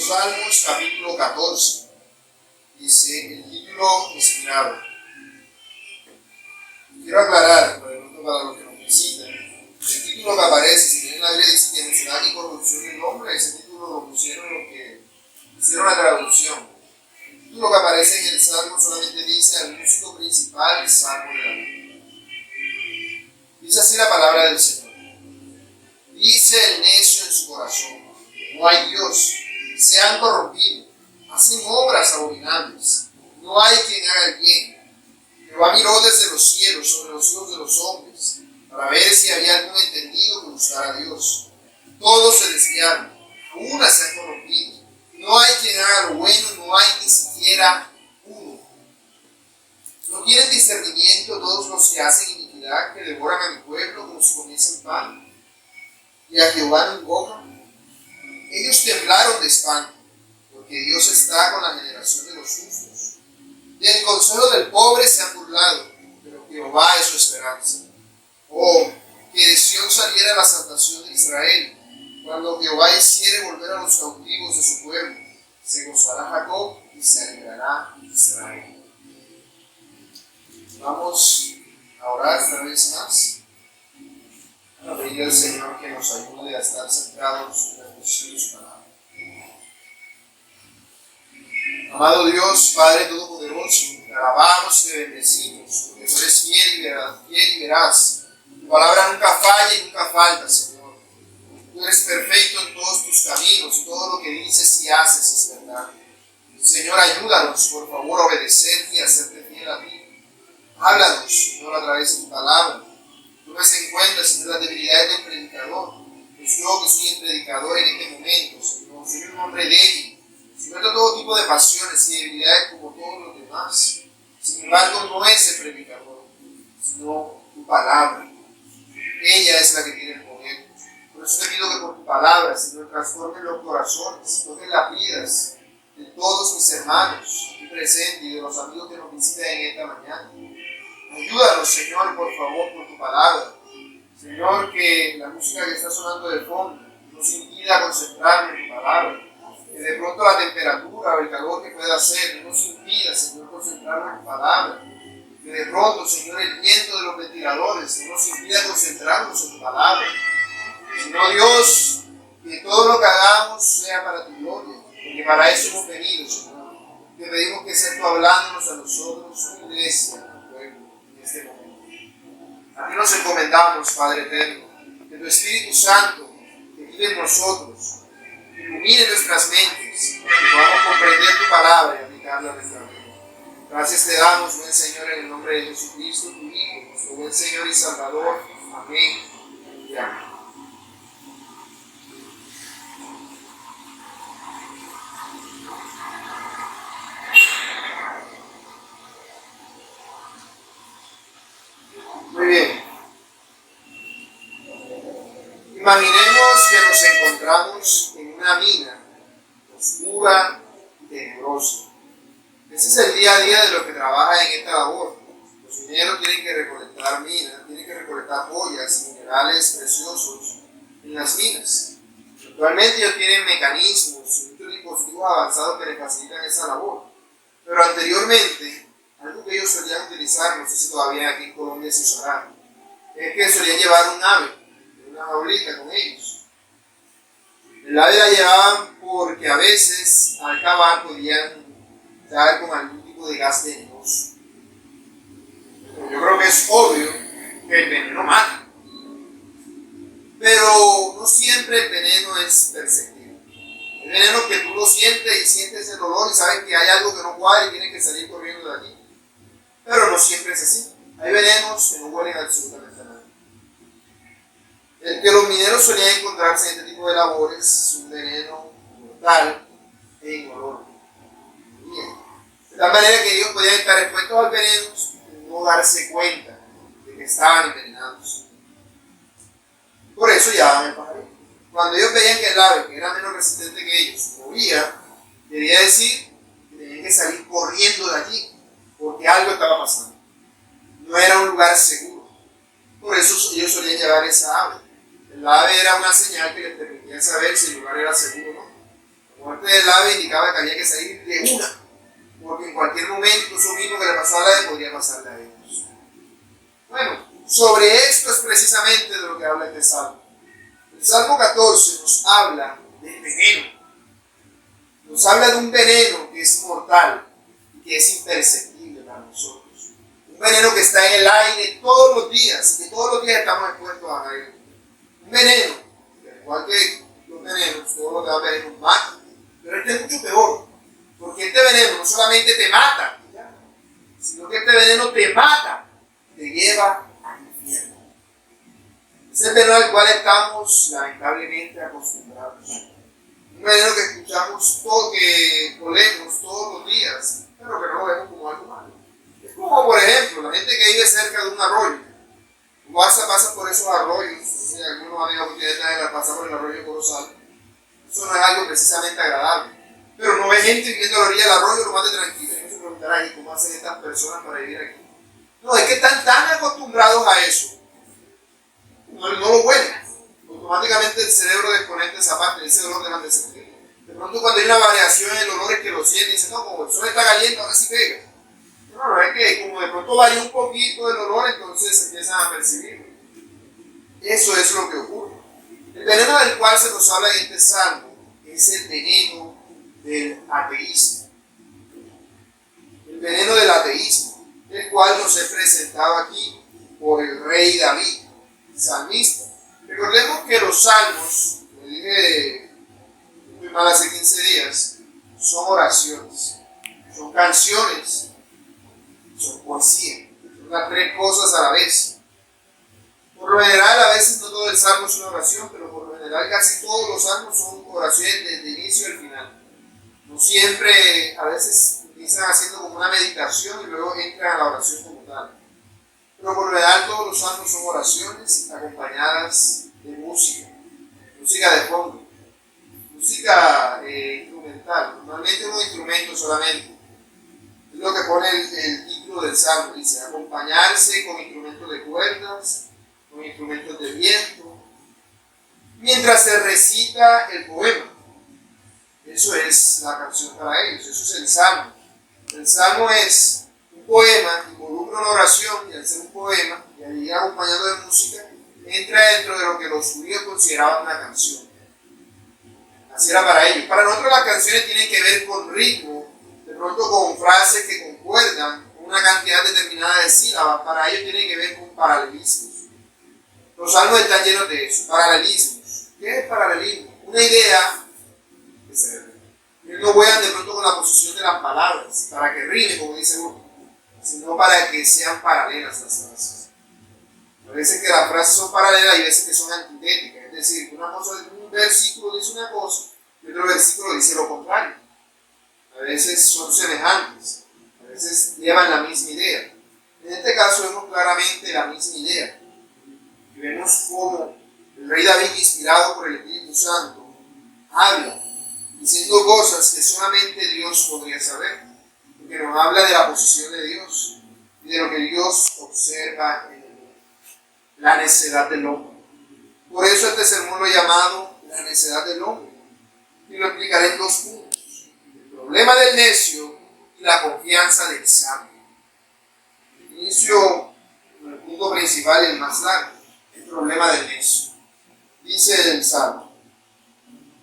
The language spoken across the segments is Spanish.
los Salmos, capítulo 14. Dice el título inspirado. Quiero aclarar, para los que nos visitan, el título que aparece, si bien la Biblia dice que mencionar y corrupción del nombre, ese título lo pusieron los que hicieron la traducción. El título que aparece en el Salmo solamente dice al músico principal, Salmo de David. Dice así la palabra del Señor. Dice el necio en su corazón, no hay Dios, se han corrompido, hacen obras abominables, no hay quien haga el bien. Jehová miró desde los cielos sobre los hijos de los hombres, para ver si había algún entendido que buscara a Dios. Todos se desviaron, una se han corrompido, no hay quien haga lo bueno, no hay ni siquiera uno. No tienen discernimiento todos los que hacen iniquidad, que devoran a mi pueblo como si comiesen pan, y a Jehová no invocan. Ellos temblaron de espanto, porque Dios está con la generación de los justos. Del consuelo del pobre se han burlado, pero Jehová es su esperanza. Oh, que de Sión saliera la salvación de Israel. Cuando Jehová hiciere volver a los cautivos de su pueblo, se gozará Jacob y se alegrará Israel. Vamos a orar una vez más, a pedir al Señor que nos ayude a estar centrados en la exposición de su palabra. Amado Dios, Padre Todopoderoso, te alabamos y te bendecimos, porque tú eres fiel y veraz. Tu palabra nunca falla y nunca falta, Señor. Tú eres perfecto en todos tus caminos, y todo lo que dices y haces es verdad. Señor, ayúdanos, por favor, a obedecerte y a hacerte fiel a ti. Háblanos, Señor, a través de tu palabra. Tú ves en cuenta, Señor, las debilidades del predicador. Pues yo que soy el predicador en este momento, Señor, soy un hombre débil. Señor, todo tipo de pasiones y debilidades como todos los demás. Sin embargo, no es el predicador, sino tu palabra. Ella es la que tiene el poder. Por eso te pido que por tu palabra, Señor, transformes los corazones, toques las vidas de todos mis hermanos aquí presentes y de los amigos que nos visitan en esta mañana. Ayúdanos, Señor, por favor, por tu palabra. Señor, que la música que está sonando de fondo nos impida concentrarnos en tu palabra. Que de pronto la temperatura o el calor que pueda hacer no nos impida, Señor, concentrarnos en tu palabra. Que de pronto, Señor, el viento de los ventiladores no nos impida concentrarnos en tu palabra. Sino, Dios, que todo lo que hagamos sea para tu gloria, porque para eso hemos venido, Señor. Te pedimos que seas tú hablándonos a nosotros, tu iglesia, tu pueblo, en este momento. A ti nos encomendamos, Padre eterno, que tu Espíritu Santo, que vive en nosotros, ilumine nuestras mentes, para que podamos comprender tu palabra y aplicarla a nuestra vida. Gracias te damos, buen Señor, en el nombre de Jesucristo, tu Hijo, nuestro buen Señor y Salvador. Amén y amén. Muy bien. Imaginemos que nos encontramos en una mina oscura y tenebrosa. Ese es el día a día de los que trabajan en esta labor. Los mineros tienen que recolectar minas, tienen que recolectar joyas y minerales preciosos en las minas. Actualmente ellos tienen mecanismos y muchos dispositivos avanzados que les facilitan esa labor. Pero anteriormente, algo que ellos solían utilizar, no sé si todavía aquí en Colombia se usará, es que solían llevar un ave, una jaulita con ellos. El ave la llevaban porque a veces al cavar podían dar con algún tipo de gas venenoso. Yo creo que es obvio que el veneno mata, pero no siempre el veneno es perceptible. El veneno que tú lo sientes y sientes el dolor y sabes que hay algo que no cuadra y tienes que salir corriendo de allí. Pero no siempre es así. Hay venenos que no huelen absolutamente nada. El que los mineros solían encontrarse en este tipo de labores es un veneno mortal e incoloro. De tal manera que ellos podían estar expuestos al veneno y no darse cuenta de que estaban envenenados. Por eso llamaban el pajarito. Cuando ellos veían que el ave, que era menos resistente que ellos, movía, quería decir que tenían que salir corriendo de allí, porque algo estaba pasando. No era un lugar seguro. Por eso ellos solían llevar esa ave. El ave era una señal que les permitía saber si el lugar era seguro o no. La muerte del ave indicaba que había que salir de una, porque en cualquier momento eso mismo que le pasó a la ave podría pasarle a ellos. Bueno, sobre esto es precisamente de lo que habla este salmo. El Salmo 14 nos habla del veneno. Nos habla de un veneno que es mortal y que es imperceptible para nosotros. Un veneno que está en el aire todos los días, y que todos los días estamos expuestos a él. Un veneno, al igual que los venenos, todos los demás venenos matan. Pero este es mucho peor, porque este veneno no solamente te mata, sino que este veneno te mata, te lleva al infierno. Es el veneno al cual estamos lamentablemente acostumbrados. Un veneno que escuchamos, que olemos todos los días, pero que no lo vemos como algo malo. Es como, por ejemplo, la gente que vive cerca de un arroyo. Pasa por esos arroyos, algunos amigos que ustedes pasan por el arroyo Corozal. Eso no es algo precisamente agradable. Pero no ve gente viviendo a la orilla del arroyo lo más de tranquilo. Y no se preguntará, ¿y cómo hacen estas personas para vivir aquí? No, es que están tan acostumbrados a eso. No lo huelen. Automáticamente el cerebro desconecta esa parte, ese olor deja de sentir. De pronto cuando hay una variación en el olor es que lo sienten y dicen, no, como el sol está caliente, ahora sí pega. No, es que como de pronto varía un poquito el olor, entonces se empiezan a percibir. Eso es lo que ocurre. El veneno del cual se nos habla en este salmo es el veneno del ateísmo. El veneno del ateísmo, el cual nos he presentado aquí por el rey David, salmista. Recordemos que los salmos, lo dije muy mal hace 15 días, son oraciones, son canciones, son poesía, son las tres cosas a la vez. Por lo general, a veces no todo el salmo es una oración, pero por lo general casi todos los salmos son oraciones desde el inicio al final. No siempre, a veces empiezan haciendo como una meditación y luego entran a la oración como tal. Pero por lo general todos los salmos son oraciones acompañadas de música, música de fondo, música instrumental, normalmente un instrumento solamente. Es lo que pone el título del salmo, dice acompañarse con instrumentos de cuerdas, con instrumentos de viento, mientras se recita el poema. Eso es la canción para ellos, eso es el salmo. El salmo es un poema, involucra una oración y al ser un poema y al ir acompañado de música, entra dentro de lo que los judíos consideraban una canción. Así era para ellos. Para nosotros las canciones tienen que ver con ritmo, de pronto con frases que concuerdan, con una cantidad determinada de sílabas. Para ellos tienen que ver con paralelismos. Los salmos están llenos de eso, paralelismos. ¿Qué es paralelismo? Una idea que se ve. No juegan de pronto con la posición de las palabras, para que rime, como dice uno, sino para que sean paralelas las frases. A veces que las frases son paralelas y a veces que son antitéticas, es decir, que un versículo dice una cosa y otro versículo dice lo contrario. A veces son semejantes, a veces llevan la misma idea. En este caso vemos claramente la misma idea. Y vemos cómo el rey David, inspirado por el Espíritu Santo, habla diciendo cosas que solamente Dios podría saber, porque nos habla de la posición de Dios y de lo que Dios observa en el mundo, la necedad del hombre. Por eso este sermón lo he llamado la necedad del hombre, y lo explicaré en dos puntos: el problema del necio y la confianza del sabio. Inicio con el punto principal y el más largo, el problema del necio. Dice el Salmo: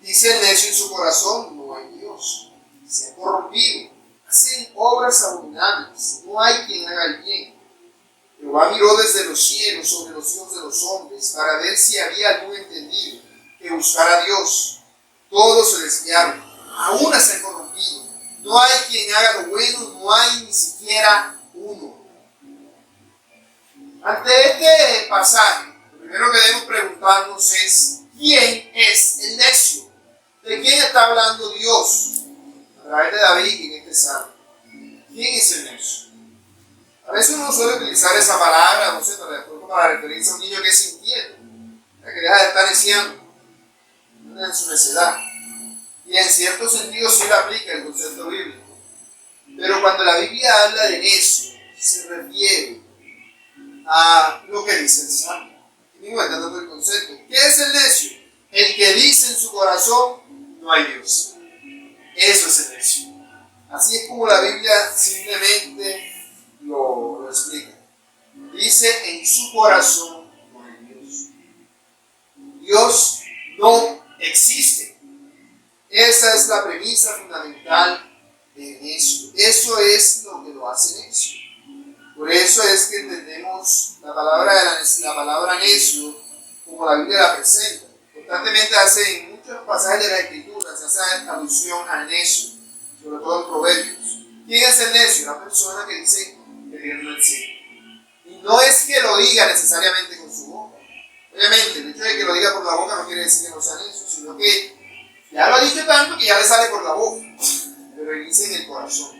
dice el necio en su corazón, no hay Dios. Se ha corrompido, hacen obras abominables, no hay quien haga el bien. Jehová miró desde los cielos sobre los hijos de los hombres para ver si había algún entendido que buscara a Dios. Todos se desviaron, aún se han corrompido. No hay quien haga lo bueno, no hay ni siquiera uno. Ante este pasaje, lo primero que debemos preguntarnos es: ¿quién es el necio? ¿De quién está hablando Dios a través de David en este salmo? ¿Quién es el necio? A veces uno suele utilizar esa palabra, no sé, para referirse a un niño que es inquieto, que deja de estar neciando en su necedad. Y en cierto sentido sí le aplica el concepto bíblico. Pero cuando la Biblia habla de necio, se refiere a lo que dice el salmo. Y mismo está dando el concepto. ¿Qué es el necio? El que dice en su corazón: no hay Dios. Eso es el necio. Así es como la Biblia simplemente lo explica. Dice en su corazón no hay Dios. Dios no existe. Esa es la premisa fundamental de necio. Eso es lo que lo hace necio. Por eso es que entendemos la palabra necio como la Biblia la presenta. Constantemente en muchos pasajes de la Escritura se hace alusión al necio, sobre todo en Proverbios. ¿Quién es el necio? Una persona que dice que Dios no existe. Y no es que lo diga necesariamente con su boca. Obviamente, el hecho de que lo diga por la boca no quiere decir que no sea necio, sino que ya lo ha dicho tanto que ya le sale por la boca, pero él dice en el corazón.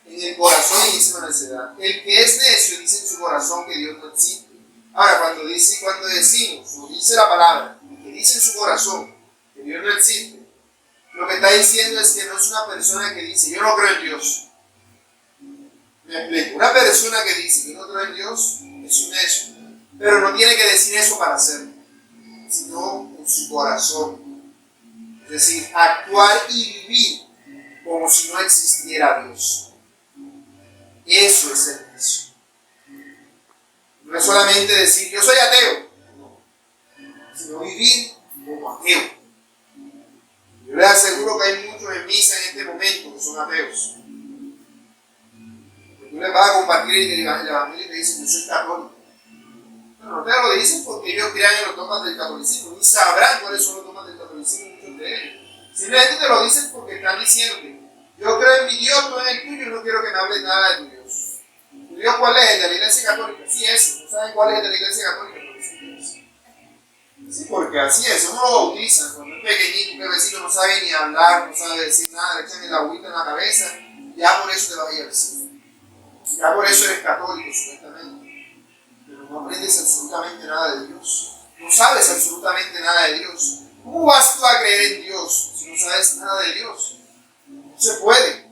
En el corazón inicia una necedad. El que es necio dice en su corazón que Dios no existe. Ahora, cuando decimos, o dice la palabra, que dice en su corazón que Dios no existe, lo que está diciendo es que no es una persona que dice, yo no creo en Dios. Me explico. Una persona que dice que no creo en Dios es un necio, pero no tiene que decir eso para hacerlo, sino en su corazón. Es decir, actuar y vivir como si no existiera Dios. Eso es el necio. No es solamente decir, yo soy ateo, no, sino vivir como ateo. Yo les aseguro que hay muchos en misa en este momento que son ateos. Tú les vas a compartir el evangelio y te dicen, yo soy católico. Bueno, no te lo dicen porque ellos crean en los dogmas del catolicismo, ni sabrán cuáles son los dogmas del catolicismo, muchos de ellos. Simplemente te lo dicen porque están diciéndote, yo creo en mi Dios, tú en el tuyo, y no quiero que me hables nada de tu Dios. ¿Tu Dios cuál es? ¿El de la Iglesia Católica? Sí, ese. ¿No saben cuál es el de la Iglesia Católica? Sí, porque así es, uno lo bautiza. Cuando es pequeñito, que vecino no sabe ni hablar, no sabe decir nada, le echan el agüita en la cabeza, ya por eso te vas a ir al cielo. Ya por eso eres católico, supuestamente. Pero no aprendes absolutamente nada de Dios. No sabes absolutamente nada de Dios. ¿Cómo vas tú a creer en Dios si no sabes nada de Dios? No se puede.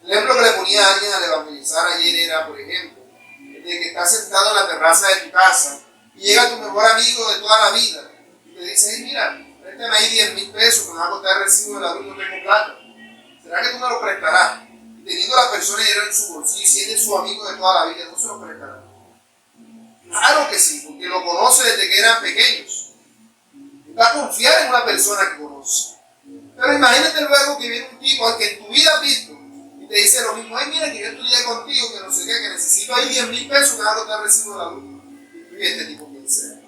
El ejemplo que le ponía a alguien al evangelizar ayer era, por ejemplo, el de que estás sentado en la terraza de tu casa y llega tu mejor amigo de toda la vida y te dice, hey, mira, préstame ahí 10,000 pesos que me va a costar el recibo de la luz, no tengo plata. ¿Será que tú me lo prestarás? Y teniendo a la persona dinero en su bolsillo y siendo su amigo de toda la vida, ¿no se lo prestará? Claro que sí, porque lo conoce desde que eran pequeños. Va a confiar en una persona que conoce. Pero imagínate luego que viene un tipo al que en tu vida has visto y te dice lo mismo, ay, mira que yo estudié contigo, que no sé qué, que necesito ahí 10,000 pesos que va a costar el recibo de la luz. Y este tipo quién sea.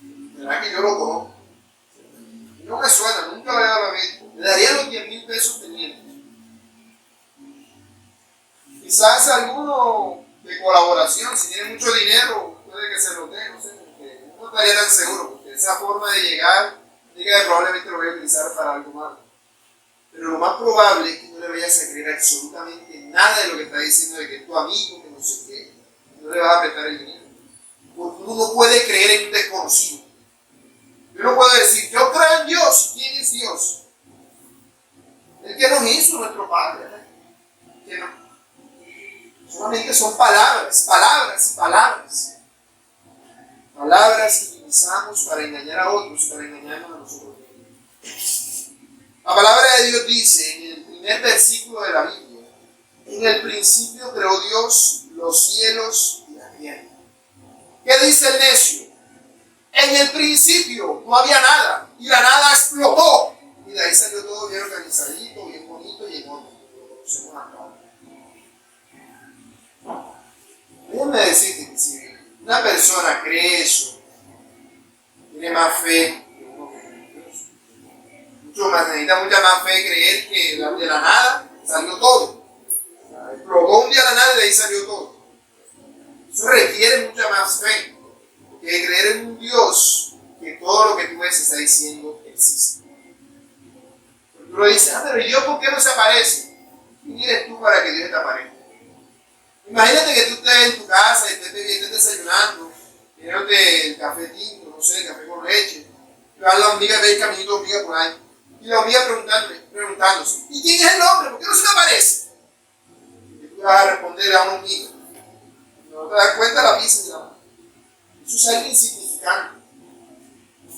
¿Verdad que yo lo conozco? No me suena, nunca lo he dado a ver. Le daría los 10,000 pesos teniendo. Quizás alguno de colaboración, si tiene mucho dinero, puede que se lo dé, no sé, porque no estaría tan seguro, porque esa forma de llegar, diga que probablemente lo voy a utilizar para algo malo. Pero lo más probable es que no le vayas a creer absolutamente nada de lo que está diciendo de que es tu amigo, que no sé qué, no le vas a prestar el dinero. Porque uno no puede creer en un desconocido. Yo no puedo decir, yo creo en Dios. ¿Quién es Dios? El que nos hizo, nuestro Padre. Que no. Solamente son palabras, palabras y palabras. Palabras que utilizamos para engañar a otros, para engañarnos a nosotros mismos. La palabra de Dios dice en el primer versículo de la Biblia, en el principio creó Dios los cielos y la tierra. ¿Qué dice el necio? En el principio no había nada y la nada explotó. Y de ahí salió todo bien organizadito, bien bonito y en orden. Lo conocemos acá. Déjenme decirte que si una persona cree eso, tiene más fe que uno que cree en Dios. Mucho más, necesita mucha más fe creer que de la nada salió todo. Explotó un día la nada y de ahí salió todo. Eso requiere mucha más fe que creer en un Dios que todo lo que tú ves está diciendo existe. Porque tú lo dices, pero ¿y Dios por qué no se aparece? ¿Quién eres tú para que Dios te aparezca? Imagínate que tú estés en tu casa y estés desayunando, teniéndote el café tinto, no sé, café con leche, y vas a la hormiga, ve el caminito de hormiga por ahí, y la hormiga preguntándose, ¿y quién es el hombre? ¿Por qué no se me aparece? Y tú vas a responder a una hormiga. No te das cuenta la pizza de la mano. Eso es algo insignificante.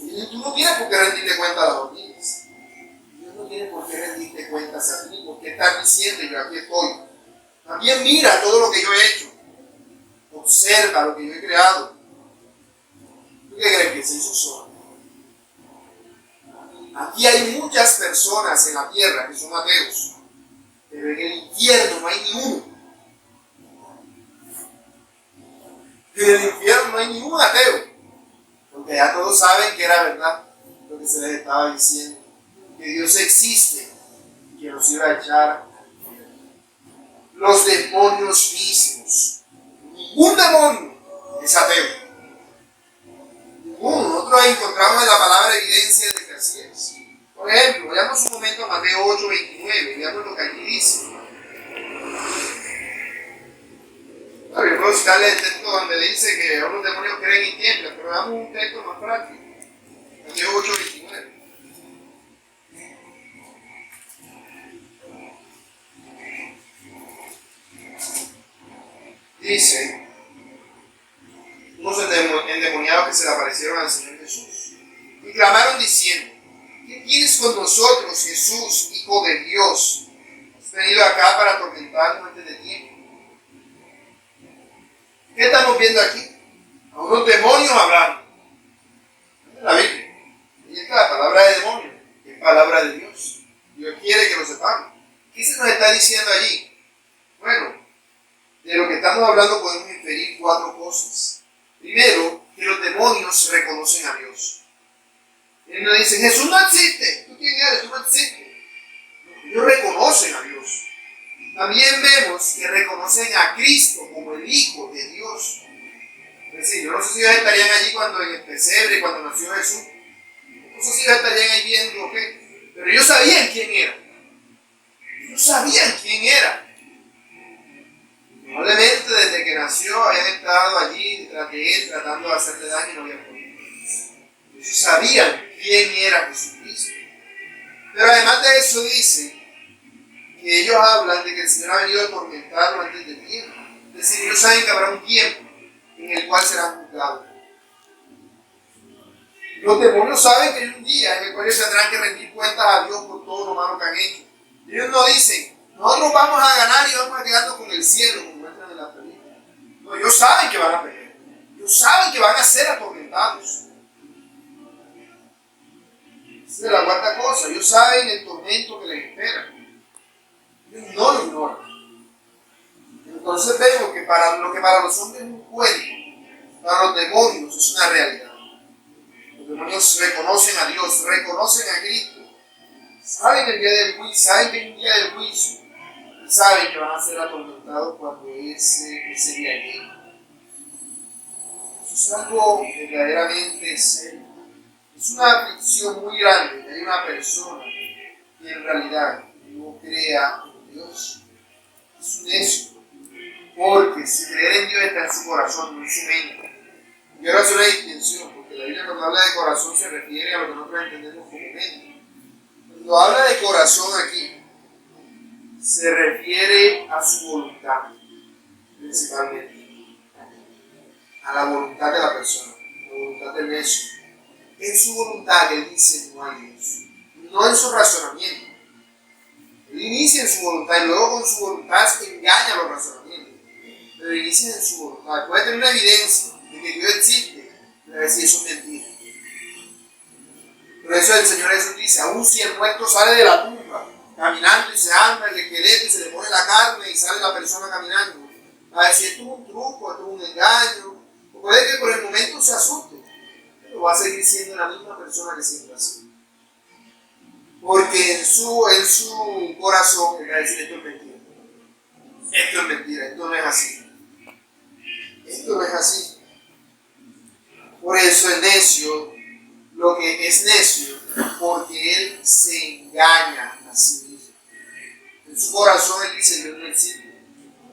Y tú no tienes por qué rendirle cuenta a las hormigas. Dios no tienes por qué rendirte cuentas a ti, por qué estar diciendo yo aquí estoy. También mira todo lo que yo he hecho. Observa lo que yo he creado. ¿Tú qué crees que se hizo solo? Aquí hay muchas personas en la tierra que son ateos, pero en el infierno no hay ni uno. En el infierno no hay ningún ateo, porque ya todos saben que era verdad lo que se les estaba diciendo, que Dios existe y que nos iba a echar. Los demonios mismos, ningún demonio es ateo. Ninguno. Nosotros encontramos en la palabra evidencia de que así es. Por ejemplo, veamos un momento a Mateo 8:29, veamos lo que aquí dice. Yo puedo citarle el texto donde dice que los demonios creen y tiemblan, pero veamos un texto más práctico. Mateo 8:29. Dice, unos endemoniados que se le aparecieron al Señor Jesús y clamaron diciendo: ¿qué tienes con nosotros, Jesús, Hijo de Dios? Has venido acá para atormentarnos antes de tiempo. ¿Qué estamos viendo aquí? A unos demonios hablando. En la Biblia. Y esta es la palabra de demonio, que es palabra de Dios. Dios quiere que lo sepamos. ¿Qué se nos está diciendo allí? Bueno, de lo que estamos hablando podemos inferir 4 cosas. Primero, que los demonios reconocen a Dios. Él nos dice: Jesús no existe. ¿Tú quién eres? Tú no existes. Ellos reconocen a Dios. También vemos que reconocen a Cristo como el Hijo de Dios. Es decir, yo no sé si ellos estarían allí cuando en el pesebre, cuando nació Jesús. No sé si ellos estarían ahí viendo o qué. Pero ellos sabían quién era. Ellos sabían quién era. Probablemente desde que nació habían estado allí detrás de él, tratando de hacerle daño y no habían podido. Ellos sabían quién era Jesucristo. Pero además de eso dice que ellos hablan de que el Señor ha venido a atormentarlo antes de tiempo. Es decir, ellos saben que habrá un tiempo en el cual serán juzgados. Los demonios saben que hay un día en el cual ellos tendrán que rendir cuentas a Dios por todo lo malo que han hecho. Ellos no dicen: nosotros vamos a ganar y vamos a quedarnos con el cielo, como muestran en la película. No, ellos saben que van a perder. Ellos saben que van a ser atormentados. Esa es la 4ª cosa. Ellos saben el tormento que les espera. Ellos no lo ignoran. Entonces vemos que lo que para los hombres es un cuento, para los demonios es una realidad. Los demonios reconocen a Dios, reconocen a Cristo. Saben el día del juicio, saben que hay un día del juicio. Saben que van a ser atormentados cuando ese día llegue. Eso es algo verdaderamente serio. Es una aflicción muy grande que hay una persona que en realidad no crea en Dios. Es un necio. Porque si creer en Dios está en su corazón, no en su mente. Y ahora hacer una distinción, porque la Biblia cuando habla de corazón se refiere a lo que nosotros entendemos como mente. Cuando habla de corazón aquí, se refiere a su voluntad, principalmente. A la voluntad de la persona, la voluntad del necio. En su voluntad que él dice: no hay Dios. No en su razonamiento. Él inicia en su voluntad y luego con su voluntad engaña los razonamientos. Pero inicia en su voluntad. Puede tener una evidencia de que Dios existe, pero a decir: eso es mentira. Por eso el Señor Jesús dice: aún si el muerto sale de la tumba caminando y se anda el esqueleto y se le pone la carne y sale la persona caminando, a decir: esto es un truco, esto es un engaño. O puede que por el momento se asuste, pero va a seguir siendo la misma persona que siempre ha sido. Porque en su corazón él va a decir: esto es mentira. Esto es mentira, esto no es así. Esto no es así. Por eso el necio, lo que es necio, porque él se engaña a sí mismo. En su corazón él dice: Dios no existe.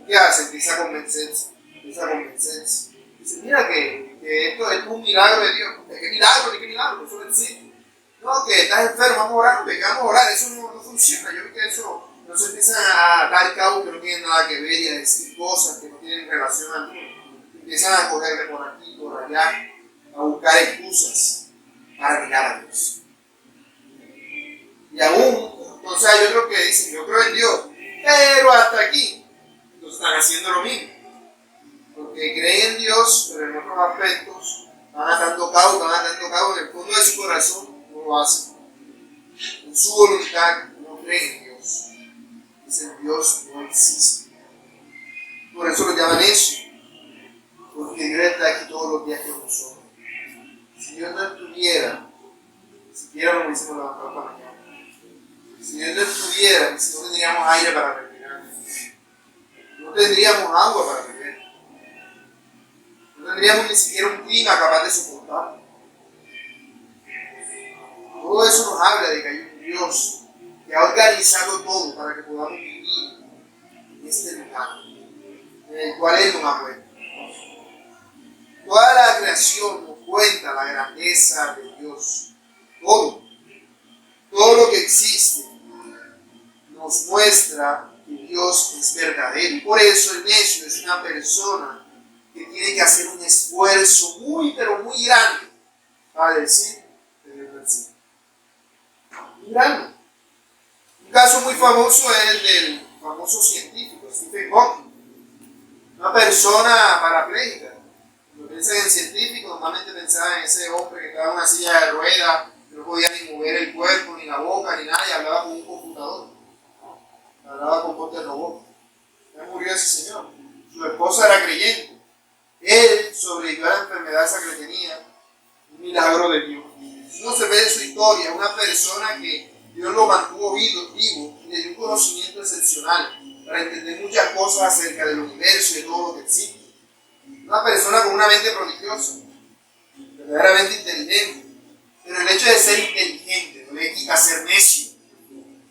¿Qué hace? Empieza a convencerse. Dice: mira que esto es un milagro de Dios. ¿Qué milagro? Eso no existe. No, que estás enfermo, vamos a orar, vamos a orar. Eso no funciona. Yo creo que eso no se empiezan a dar cabo que no tienen nada que ver y a decir cosas que no tienen relación a Dios. Empiezan a correr de por aquí, por allá, a buscar excusas para mirar a Dios. Y aún Entonces hay otros que dicen, yo creo en Dios, pero hasta aquí. Entonces están haciendo lo mismo. Porque creen en Dios, pero en otros aspectos van atando cabo, en el fondo de su corazón no lo hacen. En su voluntad no creen en Dios. Dicen, Dios no existe. Por eso lo llaman eso. Porque Dios está aquí todos los días con nosotros. Si Dios no estuviera, ni siquiera nos hubiésemos levantado para mañana. Si Dios no estuviera, ni siquiera tendríamos aire para respirar. No tendríamos agua para beber. No tendríamos ni siquiera un clima capaz de soportar. Todo eso nos habla de que hay un Dios que ha organizado todo para que podamos vivir en este lugar, en el cual Él nos ha puesto. Toda la creación nos cuenta la grandeza de Dios. Todo lo que existe nos muestra que Dios es verdadero. Y por eso el necio es una persona que tiene que hacer un esfuerzo muy, pero muy grande para decir que Dios no existe. Muy grande. Un caso muy famoso es el del famoso científico Stephen Hawking, una persona parapléjica. Cuando piensan en científico, normalmente pensaban en ese hombre que estaba en una silla de ruedas, que no podía ni mover el cuerpo, ni la boca, ni nada, y hablaba con un computador. Hablaba con voz de robot. Ya murió ese señor. Su esposa era creyente. Él sobrevivió a la enfermedad esa que tenía. Un milagro de Dios. Uno se ve en su historia, una persona que Dios lo mantuvo vivo y le dio un conocimiento excepcional para entender muchas cosas acerca del universo y de todo lo que existe. Una persona con una mente prodigiosa, verdaderamente inteligente. Pero el hecho de ser inteligente no le quita ser necio.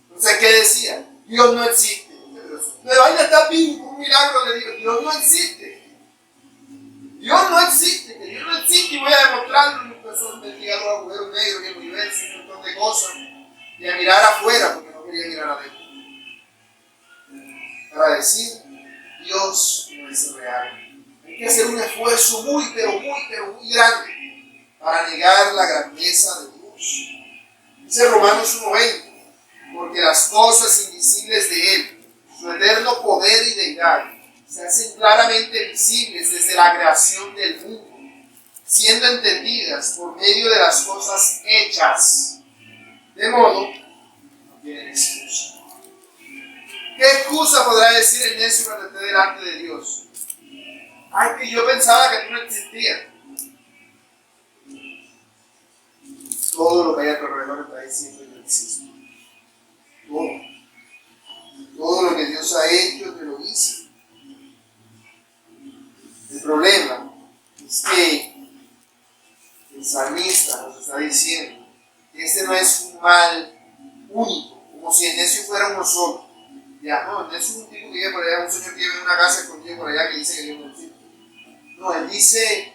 Entonces, ¿qué decía? Dios no existe. Pero ahí está vivo, un milagro de Dios. Dios no existe. Dios no existe. Que Dios no existe y voy a demostrarlo. Empezó a investigar los agujeros negros y el universo y un montón de cosas. Y a mirar afuera porque no quería mirar adentro. Para decir, Dios no es real. Hay que hacer un esfuerzo muy grande para negar la grandeza de Dios. Dice Romanos 1:20, porque las cosas invisibles de Él, su eterno poder y deidad, se hacen claramente visibles desde la creación del mundo, siendo entendidas por medio de las cosas hechas. De modo, no tienen excusa. ¿Qué excusa podrá decir el necio cuando esté delante de Dios? Ay, que yo pensaba que tú no existías. Todo lo que hay a tu alrededor está diciendo que no existe. Todo lo que Dios ha hecho te lo dice. El problema es que el salmista nos está diciendo que este no es un mal único, como si el necio fuera uno solo. Ya, no, el necio es un tipo que vive por allá, un señor que vive en una casa escondida por allá que dice que Dios no existe. No, él dice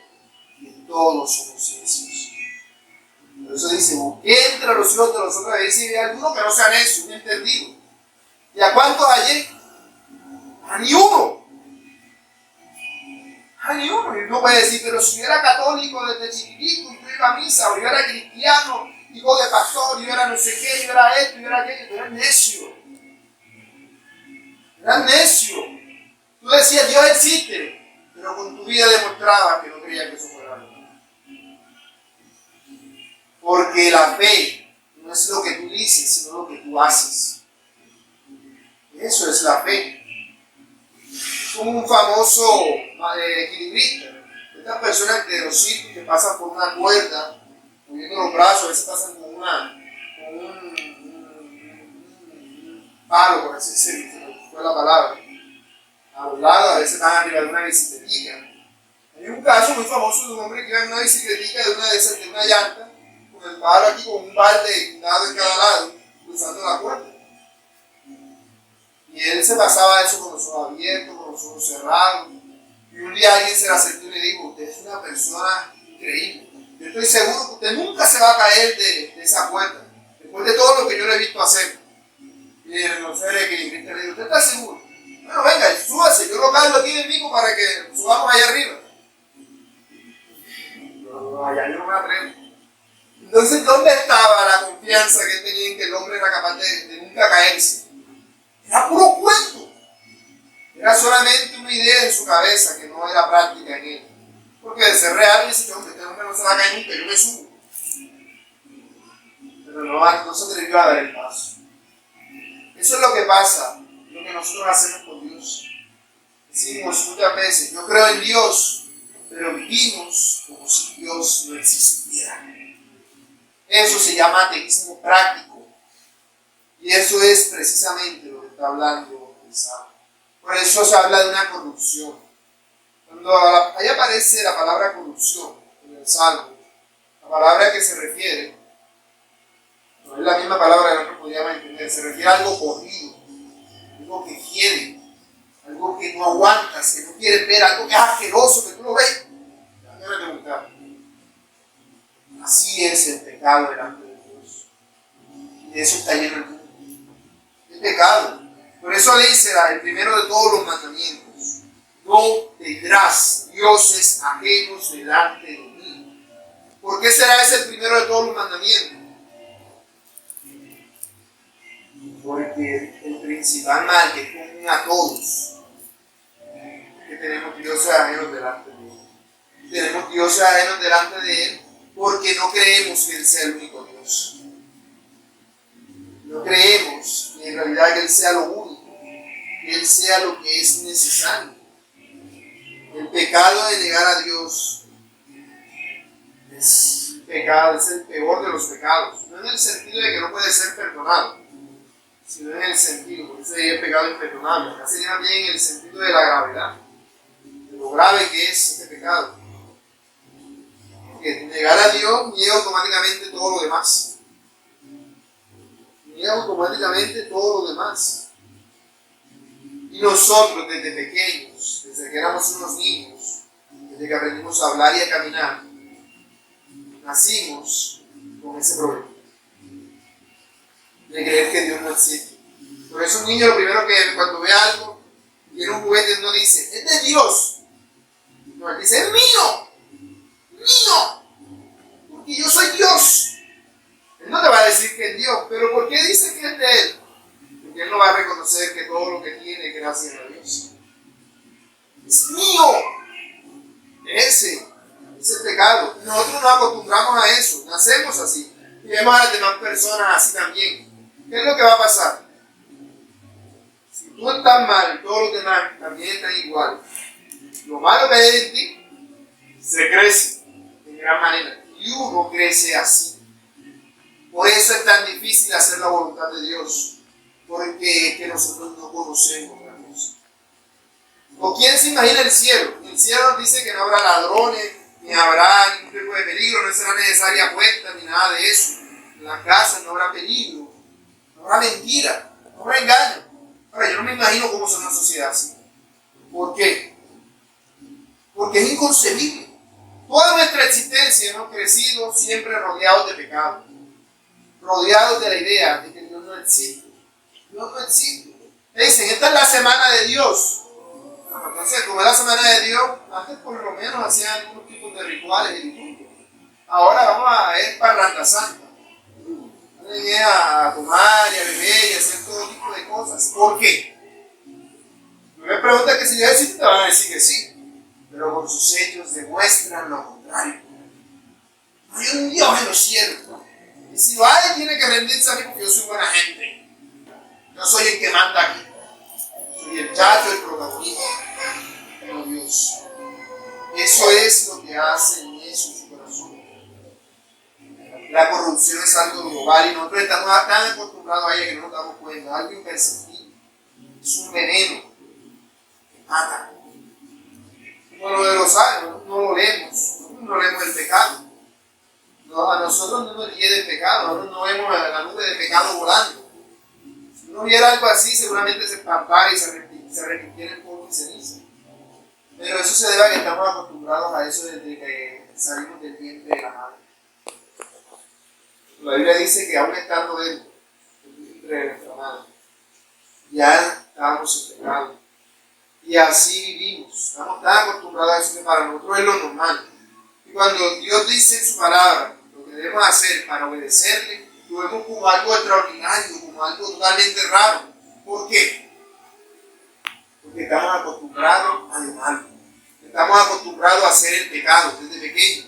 que todos somos necios. Por eso dice, busqué entre los hijos de los otros, y si hay alguno que no sea necio, un entendido. ¿Y a cuántos hallé? A ni uno. A ni uno. Y uno puede decir, pero si yo era católico desde chiquitito y yo iba a misa, o yo era cristiano, hijo de pastor, yo era no sé qué, yo era esto, yo era aquello, pero eras necio. Eras necio. Tú decías, Dios existe, pero con tu vida demostrabas que no creías que eso fuera verdad. Porque la fe no es lo que tú dices, sino lo que tú haces. Eso es la fe. Es como un famoso equilibrista. Estas personas de los circos que pasan por una cuerda, moviendo los brazos, a veces pasan con un palo, por así decirlo, fue la palabra. A los lados, a veces están arriba de una bicicletita. Hay un caso muy famoso de un hombre que iba en una bicicletita de una llanta, con el palo aquí, con un balde dado en cada lado, cruzando la cuerda. Y él se pasaba eso con los ojos abiertos, con los ojos cerrados. Y un día alguien se le acercó y le dijo, usted es una persona increíble. Yo estoy seguro que usted nunca se va a caer de esa cuerda, después de todo lo que yo le he visto hacer. Y el equilibrista le dijo, ¿usted está seguro? Bueno, venga, súbase, yo lo cargo aquí en pico para que subamos allá arriba. No, allá yo no me atrevo. Entonces, ¿dónde estaba la confianza que él tenía en que el hombre era capaz de nunca caerse? Era puro cuento. Era solamente una idea en su cabeza que no era práctica en él. Porque de ser real, dice, hombre, este hombre no se va a caer nunca, yo me subo. Pero no se atrevió a dar el paso. Eso es lo que pasa, lo que nosotros hacemos con Dios. Decimos muchas veces, yo creo en Dios, pero vivimos como si Dios no existiera. Eso se llama ateísmo práctico. Y eso es precisamente lo que está hablando el Salmo. Por eso se habla de una corrupción. Cuando ahí aparece la palabra corrupción en el Salmo, la palabra que se refiere, no es la misma palabra que nosotros podríamos entender, se refiere a algo corrido, algo que quiere, algo que no aguantas, que no quieres ver, algo que es asqueroso, que tú lo ves. Déjame preguntar. Así es el pecado delante de Dios. Y de eso está lleno el mundo. El pecado. Por eso le dice el primero de todos los mandamientos. No tendrás dioses ajenos delante de mí. ¿Por qué será ese el primero de todos los mandamientos? Porque el principal mal que es común a todos es que tenemos dioses ajenos delante de Él. Tenemos dioses ajenos delante de Él porque no creemos que Él sea el único Dios. No creemos en realidad que Él sea lo único, que Él sea lo que es necesario. El pecado de negar a Dios es pecado, es el peor de los pecados. No en el sentido de que no puede ser perdonado, sino en el sentido, porque ese sería el pecado imperdonable. Acá sería bien en el sentido de la gravedad, de lo grave que es este pecado. Porque negar a Dios niega automáticamente todo lo demás. Niega automáticamente todo lo demás. Y nosotros desde pequeños, desde que éramos unos niños, desde que aprendimos a hablar y a caminar, nacimos con ese problema de creer que Dios no existe. Por eso un niño lo primero que cuando ve algo, quiere un juguete, no dice, es de Dios. No, él dice, es mío, mío, porque yo soy Dios. Él no te va a decir que es Dios, pero ¿por qué dice que es de Él? Porque Él no va a reconocer que todo lo que tiene es gracias a Dios. Es mío. Ese es el pecado. Nosotros nos acostumbramos a eso, nacemos así. Y vemos a las demás personas así también. ¿Qué es lo que va a pasar? Si tú estás mal y todos los demás también están igual, lo malo que hay en ti se crece de gran manera. Y uno crece así. Por eso es tan difícil hacer la voluntad de Dios. Porque es que nosotros no conocemos a Dios. ¿O quién se imagina el cielo? El cielo nos dice que no habrá ladrones, ni habrá ningún tipo de peligro, no será necesaria apuesta, ni nada de eso. En las casas no habrá peligro, no habrá mentira, no habrá engaño. Ahora, yo no me imagino cómo es una sociedad así. ¿Por qué? Porque es inconcebible. Toda nuestra existencia hemos crecido siempre rodeados de pecado, rodeados de la idea de que Dios no existe. Dios no existe. Le dicen, esta es la semana de Dios. Entonces, como es la semana de Dios, antes por lo menos hacían algunos tipos de rituales y liturgias. Ahora vamos a ver parranda santa. Vienen a tomar y a beber y a hacer todo tipo de cosas. ¿Por qué? No me preguntan que si Dios existe, te van a decir que sí. Pero con sus hechos demuestran lo contrario. No hay un Dios en los cielos. Y si lo hay, tiene que rendirse a mí porque yo soy buena gente. Yo soy el que manda aquí. Soy el chacho, el protagonista. Pero Dios. Eso es lo que hace en eso en su corazón. La corrupción es algo global y nosotros estamos tan acostumbrados a ella que no nos damos cuenta. Algo imperceptible. Es un veneno que mata. Como lo de los años, no lo leemos. No leemos el pecado. No, a nosotros no nos hiede el pecado. Nosotros no vemos la nube de pecado volando. Si uno viera algo así, seguramente se espantara y se arrepintiera en polvo y ceniza. Pero eso se debe a que estamos acostumbrados a eso desde que salimos del vientre de la madre. La Biblia dice que aún estando dentro del vientre de nuestra madre, ya estábamos en pecado. Y así vivimos. Estamos tan acostumbrados a eso que para nosotros es lo normal. Y cuando Dios dice en su palabra, lo que que debemos hacer para obedecerle, lo vemos como algo extraordinario, como algo totalmente raro. ¿Por qué? Porque estamos acostumbrados a lo malo. Estamos acostumbrados a hacer el pecado desde pequeños.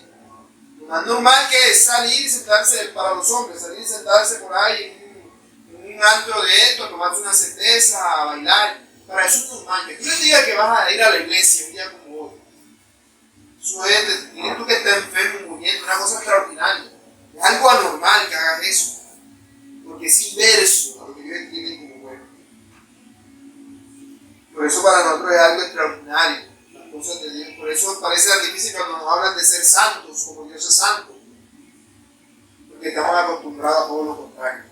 Lo más normal que es salir y sentarse, para los hombres, salir y sentarse por ahí en un antro de esto, tomarse una cerveza, a bailar. Para eso es normal. Que tú le digas que vas a ir a la iglesia un día como hoy. Eso es, tienes tú que estar enfermo, muriendo, una cosa extraordinaria. Es algo anormal que hagas eso. Porque es inverso a lo que ellos entienden como bueno. Por eso para nosotros es algo extraordinario. Las cosas de Dios. Por eso parece tan difícil cuando nos hablan de ser santos, como Dios es santo. Porque estamos acostumbrados a todo lo contrario.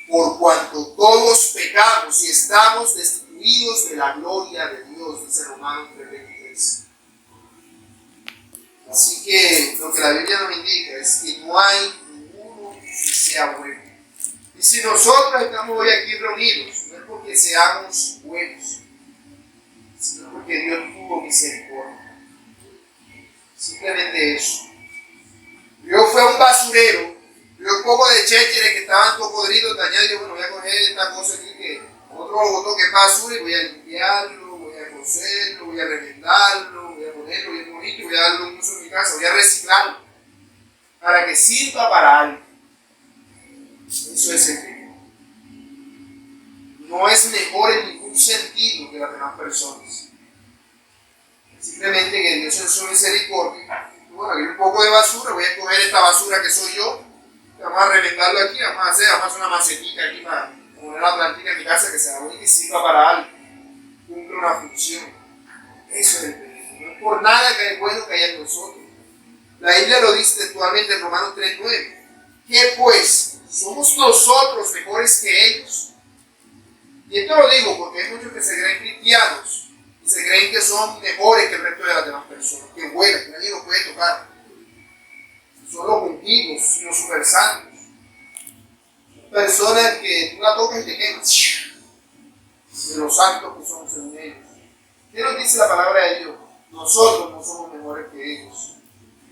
Por cuanto todos pecamos y estamos destituidos de la gloria de Dios, dice Romanos 3:23. Así que lo que la Biblia nos indica es que no hay ninguno que sea bueno. Y si nosotros estamos hoy aquí reunidos, no es porque seamos buenos, sino porque Dios tuvo misericordia. Simplemente eso. Dios fue a un basurero, vio un poco de chécheres que estaban todos podridos, dañados, y dijo, bueno, voy a coger esta cosa aquí que otro lo botó que es basura y voy a limpiarlo, voy a coserlo, voy a reventarlo, voy a ponerlo bien bonito y voy a darle un uso en mi casa, voy a reciclarlo para que sirva para algo. Eso es el pecado. No es mejor en ningún sentido que las demás personas. Simplemente que Dios en su misericordia, bueno, aquí hay un poco de basura, voy a coger esta basura que soy yo, vamos a reventarlo aquí, vamos a hacer una macetita aquí para poner la plantita en mi casa que sea bonita y sirva para algo, cumple una función. Eso es el pecado. No es por nada que es bueno que haya en nosotros. La Biblia lo dice textualmente en Romanos 3:9. ¿Qué pues? ¿Somos nosotros mejores que ellos? Y esto lo digo porque hay muchos que se creen cristianos y se creen que son mejores que el resto de las demás personas, que vuelan, que nadie los puede tocar. Son los ungidos, los super santos. Personas que tú la tocas y te quemas. De los santos que somos en ellos. ¿Qué nos dice la palabra de Dios? Nosotros no somos mejores que ellos.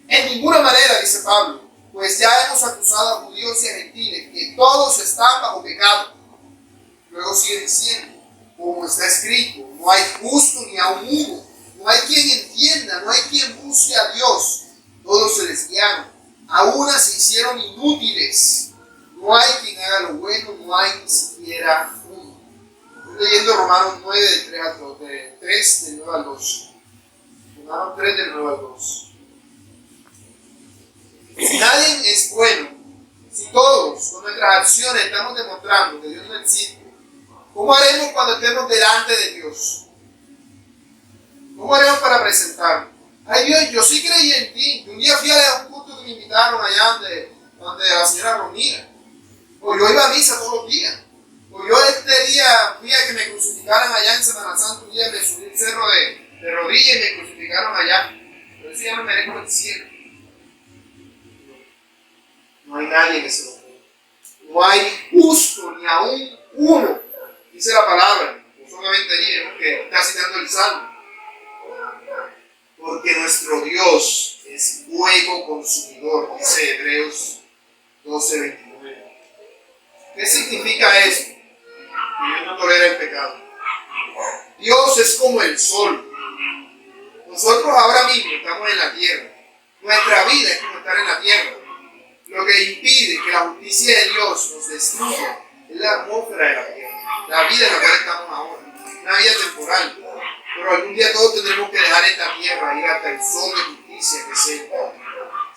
En ninguna manera, dice Pablo, pues ya hemos acusado a judíos y a gentiles que todos están bajo pecado. Luego sigue diciendo, como está escrito, no hay justo ni aun uno, no hay quien entienda, no hay quien busque a Dios. Todos se desviaron, a una se hicieron inútiles. No hay quien haga lo bueno, no hay ni siquiera uno. Estoy leyendo Romanos 9, del 3 del 9 al 2. Romanos 3 del 9 al 2. Si nadie es bueno, si todos con nuestras acciones estamos demostrando que Dios no existe, ¿cómo haremos cuando estemos delante de Dios? ¿Cómo haremos para presentarnos? Ay Dios, yo sí creí en ti. Un día fui a un culto que me invitaron allá donde la señora Romina. O yo iba a misa todos los días. O yo este día fui a que me crucificaran allá en Semana Santa. Un día me subí el cerro de rodillas y me crucificaron allá. Pero eso ya me merezco el cielo. No hay nadie que se lo pueda. No hay justo ni aún uno. Dice la palabra, no solamente allí, que está citando el Salmo. Porque nuestro Dios es fuego consumidor, dice Hebreos 12:29. ¿Qué significa esto? Que Dios no tolera el pecado. Dios es como el sol. Nosotros ahora mismo estamos en la tierra. Nuestra vida es como estar en la tierra. Lo que impide que la justicia de Dios nos destruya es la atmósfera de la tierra. La vida en la cual estamos ahora. Una vida temporal. Pero algún día todos tendremos que dejar esta tierra, ir hasta el sol de justicia que es Él.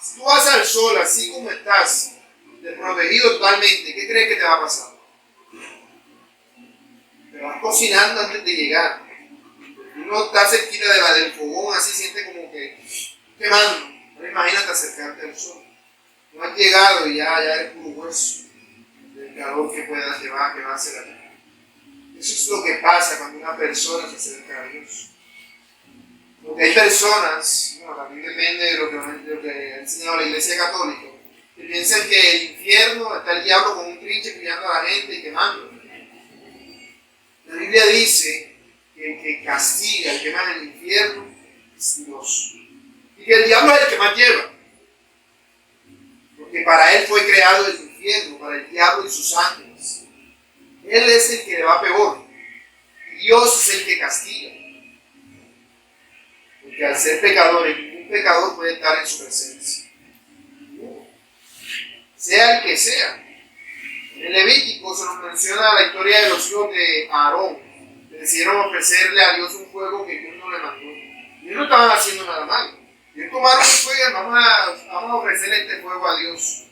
Si tú vas al sol así como estás, desprotegido totalmente, ¿qué crees que te va a pasar? Te vas cocinando antes de llegar. Uno está cerquita del fogón, así siente como que quemando. Ahora imagínate acercarte al sol. No has llegado y ya eres puro hueso del calor que puedas llevar, que va a hacer aquí. Eso es lo que pasa cuando una persona se acerca a Dios. Porque hay personas, bueno, también depende de lo que ha enseñado la Iglesia Católica, que piensan que el infierno está el diablo con un trinche pillando a la gente y quemando. La Biblia dice que el que castiga, el que quema en el infierno, es Dios. Y que el diablo es el que más lleva. Porque para él fue creado el infierno, para el diablo y sus ángeles. Él es el que le va peor. Dios es el que castiga. Porque al ser pecadores, ningún pecador puede estar en su presencia. Sea el que sea. En el Levítico se nos menciona la historia de los hijos de Aarón, que decidieron ofrecerle a Dios un fuego que Dios no le mandó. Ellos no estaban haciendo nada mal. Ellos tomaron un fuego y vamos a ofrecerle este fuego a Dios.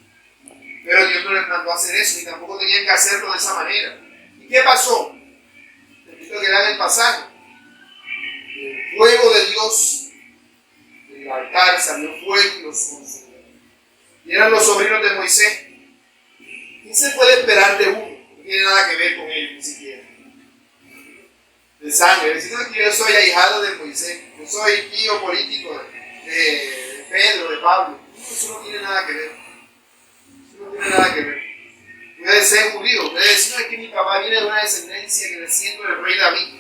Pero Dios no les mandó a hacer eso, y tampoco tenían que hacerlo de esa manera. ¿Y qué pasó? Necesito que vean el pasaje. El fuego de Dios, del altar, salió fuego y los consumió. Y eran los sobrinos de Moisés. ¿Qué se puede esperar de uno? No tiene nada que ver con ellos, ni siquiera. De sangre. Diciendo que yo soy ahijado de Moisés. Yo soy tío político de Pedro, de Pablo. Eso no tiene nada que ver. Eso no tiene nada que ver. Puede ser judío. Puede decir, no, es que mi papá viene de una descendencia que desciende del rey David.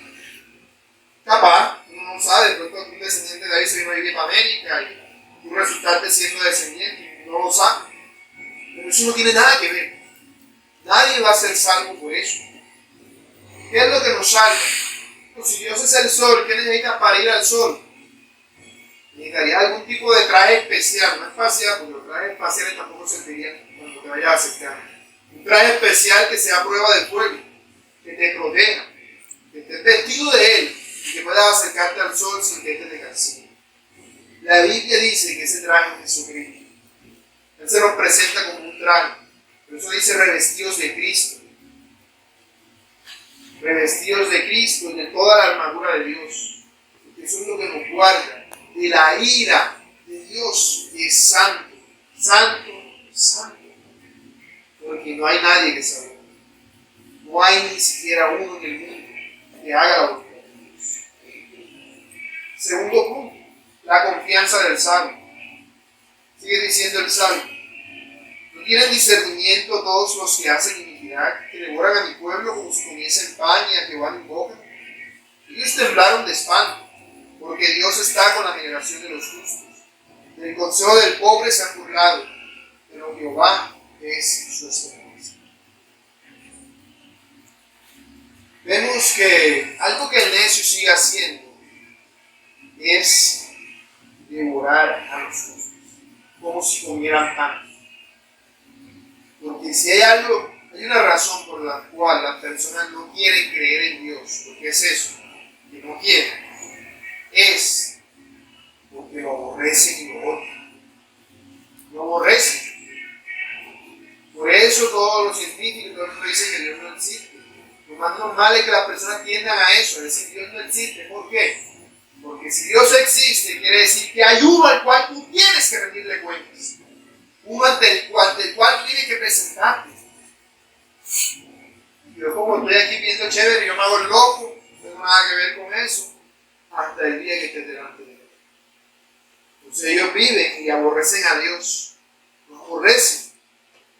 Capaz, uno no sabe, de pronto un descendiente de David se vino a vivir para América y tú resultaste siendo descendiente. No lo sabe. Pero eso no tiene nada que ver. Nadie va a ser salvo por eso. ¿Qué es lo que nos salva? Pues si Dios es el sol, ¿qué necesitas para ir al sol? Necesitaría algún tipo de traje especial, no espacial, porque los trajes espaciales tampoco servirían cuando te vayas a acercar. Un traje especial que sea prueba de fuego, que te proteja, que estés vestido de él y que puedas acercarte al sol sin que este te calcine. La Biblia dice que ese traje es Jesucristo. Él se nos presenta como un traje. Por eso dice revestidos de Cristo. Revestidos de Cristo y de toda la armadura de Dios. Porque eso es lo que nos guarda de la ira de Dios, que es santo, santo, santo. Porque no hay nadie que sabe. No hay ni siquiera uno en el mundo que haga la voluntad de Dios. Segundo punto, la confianza del sabio. Sigue diciendo el sabio. ¿No tienen discernimiento todos los que hacen iniquidad, que devoran a mi pueblo como si comiesen pan y a Jehová no invocan? Ellos temblaron de espanto, porque Dios está con la generación de los justos. Del consejo del pobre se han burlado, pero Jehová es su esperanza. Vemos que algo que el necio sigue haciendo es devorar a los justos, como si comieran pan. Porque si hay una razón por la cual las personas no quieren creer en Dios, porque es eso, que no quieren, es porque lo aborrecen y lo odian. Lo aborrecen. Por eso todos los científicos, todo el mundo dice que Dios no existe. Lo más normal es que las personas tiendan a eso, a decir Dios no existe. ¿Por qué? Porque si Dios existe, quiere decir que hay uno al cual tú tienes que rendirle cuentas. Uno ante el cual tú tienes que presentarte. Yo como estoy aquí viendo chévere, yo me hago el loco, no tengo nada que ver con eso, hasta el día que esté delante de Él. Entonces ellos viven y aborrecen a Dios. Lo aborrecen.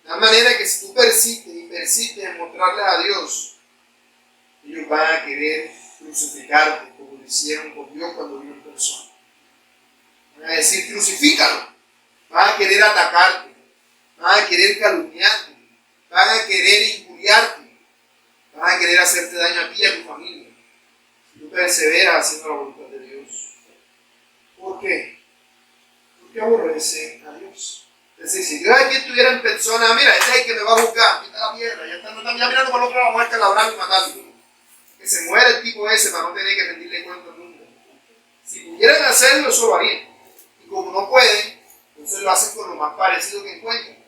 De tal manera que si tú persistes en mostrarles a Dios, ellos van a querer crucificarte, como lo hicieron con Dios cuando vino en persona. Van a decir, crucifícalo. Van a querer atacarte, van a querer calumniarte, van a querer injuriarte, van a querer hacerte daño a ti y a tu familia. Si tú perseveras haciendo la voluntad de Dios. ¿Por qué? Porque aborrece a Dios. Es decir, si Dios aquí estuviera en persona, mira, ese es el que me va a buscar, aquí está la piedra, ya está mirando por el otro lado, muerte, labrarlo y matarlo. Que se muera el tipo ese para no tener que rendirle cuenta nunca. Si pudieran hacerlo, eso lo harían. Y como no pueden, entonces lo hacen con lo más parecido que encuentran.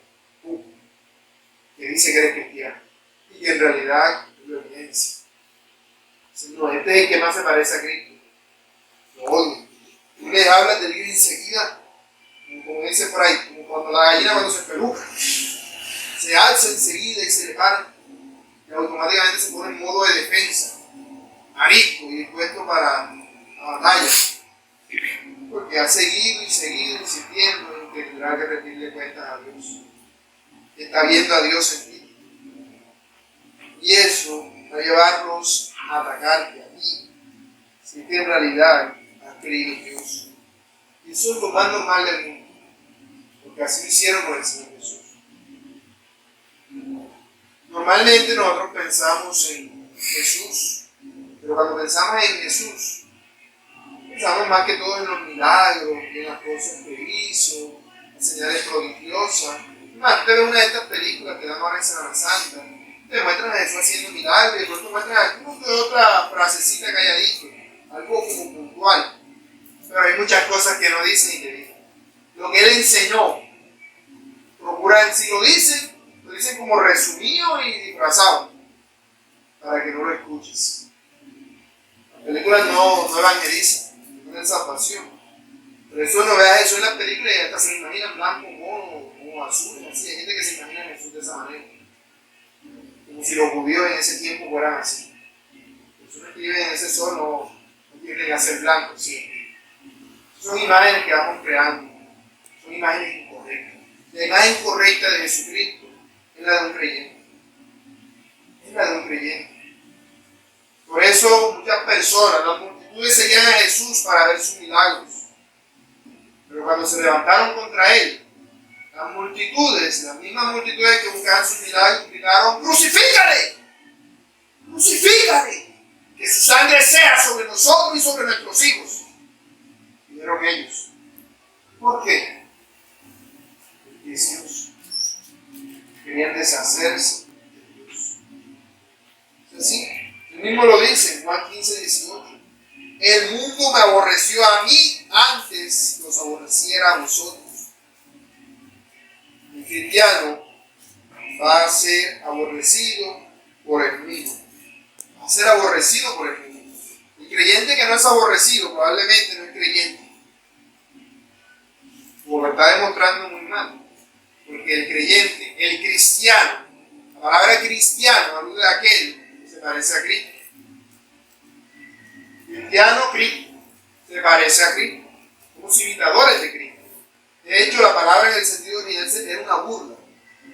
Que dice que eres cristiano. Y que en realidad es la evidencia. No, este es el que más se parece a Cristo. Lo odio. Tú les hablas de Dios enseguida, como dice por ahí, como cuando la gallina cuando se peluca. Se alza enseguida y se le para. Y automáticamente se pone en modo de defensa. Arisco y dispuesto para la batalla. Porque ha seguido insistiendo en que tendrá que rendirle cuentas a Dios. Está viendo a Dios en ti. Y eso va a llevarlos a atacarte a ti. Si es que en realidad has creído en Dios. Y eso es lo más normal del mundo. porque así lo hicieron con el Señor Jesús. Normalmente nosotros pensamos en Jesús, pero cuando pensamos en Jesús, pensamos más que todo en los milagros, en las cosas que hizo, en señales prodigiosas. Más, usted ve una de estas películas que dan ahora en Semana Santa, te muestran a Jesús haciendo milagros y de pronto muestran alguna que otra frasecita que haya dicho, algo como puntual. Pero hay muchas cosas que no dicen y que dicen. Lo que él enseñó, procuran, si lo dicen como resumido y disfrazado, para que no lo escuches. Las películas no evangelizan, no tienen salvación. Pero eso no ve a Jesús en las películas y hasta se imagina blanco, mono o azul. Así hay gente que se imagina a Jesús de esa manera. Como si los judíos en ese tiempo fueran así. Los personas que viven en ese sol no tienden a ser blancos siempre. Son imágenes que vamos creando. Son imágenes incorrectas. La imagen correcta de Jesucristo es la de un creyente. Es la de un creyente. Por eso muchas personas, las multitudes seguían a Jesús para ver sus milagros. Pero cuando se levantaron contra él, las multitudes, las mismas multitudes que buscaban sus milagros, gritaron: ¡Crucifícale! ¡Crucifícale! Que su sangre sea sobre nosotros y sobre nuestros hijos. Dijeron ellos. ¿Por qué? Porque Dios querían deshacerse de Dios. Es así. Él mismo lo dice en Juan 15, 18. El mundo me aborreció a mí antes los aborreciera a vosotros. El cristiano va a ser aborrecido por el mismo. Va a ser aborrecido por el mismo. El creyente que no es aborrecido probablemente no es creyente. O lo está demostrando muy mal. Porque el creyente, el cristiano, la palabra cristiano alude a aquel que se parece a Cristo. Cristiano, Cristo, se parece a Cristo. Somos imitadores de Cristo. De hecho, la palabra en el sentido universal era una burla.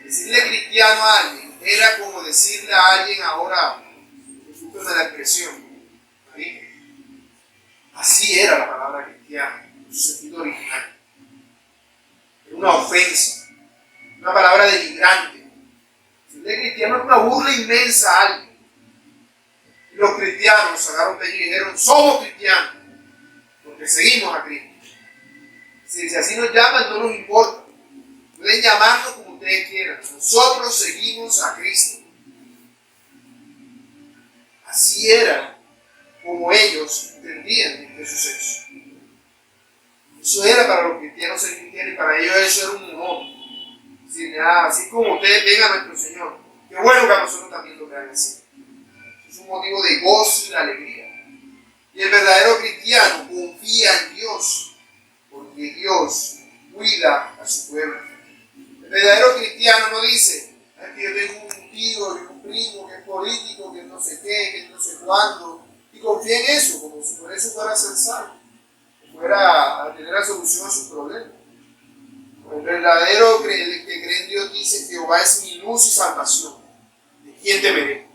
Decirle cristiano a alguien era como decirle a alguien ahora, disculpen de la expresión, ¿sí? Así era la palabra cristiano, en su sentido original. Era una ofensa, una palabra denigrante. Decirle cristiano es una burla inmensa a alguien. Y los cristianos sacaron de allí y dijeron: somos cristianos, porque seguimos a Cristo. Si así nos llaman, no nos importa. Pueden llamarnos como ustedes quieran. Nosotros seguimos a Cristo. Así era como ellos entendían que Jesús es. Eso era para los cristianos ser cristianos y para ellos eso era un honor. Así como ustedes ven a nuestro Señor. Qué bueno que a nosotros también lo vean así. Es un motivo de gozo y de alegría. Y el verdadero cristiano confía en Dios, porque Dios cuida a su pueblo. El verdadero cristiano no dice: es que yo tengo un tío y un primo que es político, que no sé qué, que no sé cuándo, y confía en eso, como si por eso fuera a ser salvo, fuera a tener la solución a sus problemas. El verdadero que cree en Dios dice: Jehová es mi luz y salvación. ¿De quién temeré?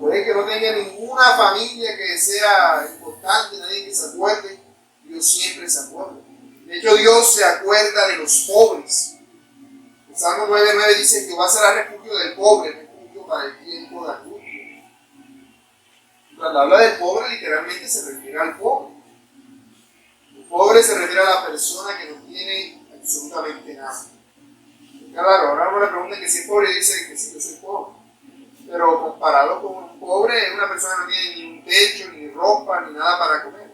Puede que no tenga ninguna familia que sea importante, nadie que se acuerde. Dios siempre se acuerda. De hecho, Dios se acuerda de los pobres. El Salmo 9:9 dice: Jehová será refugio del pobre, refugio para el tiempo de angustia. Cuando habla del pobre, literalmente se refiere al pobre. El pobre se refiere a la persona que no tiene absolutamente nada. Claro, ahora uno le pregunta que si es pobre y dice que sí, yo soy pobre. Pero comparado con un pobre, es una persona que no tiene ni un techo, ni ropa, ni nada para comer.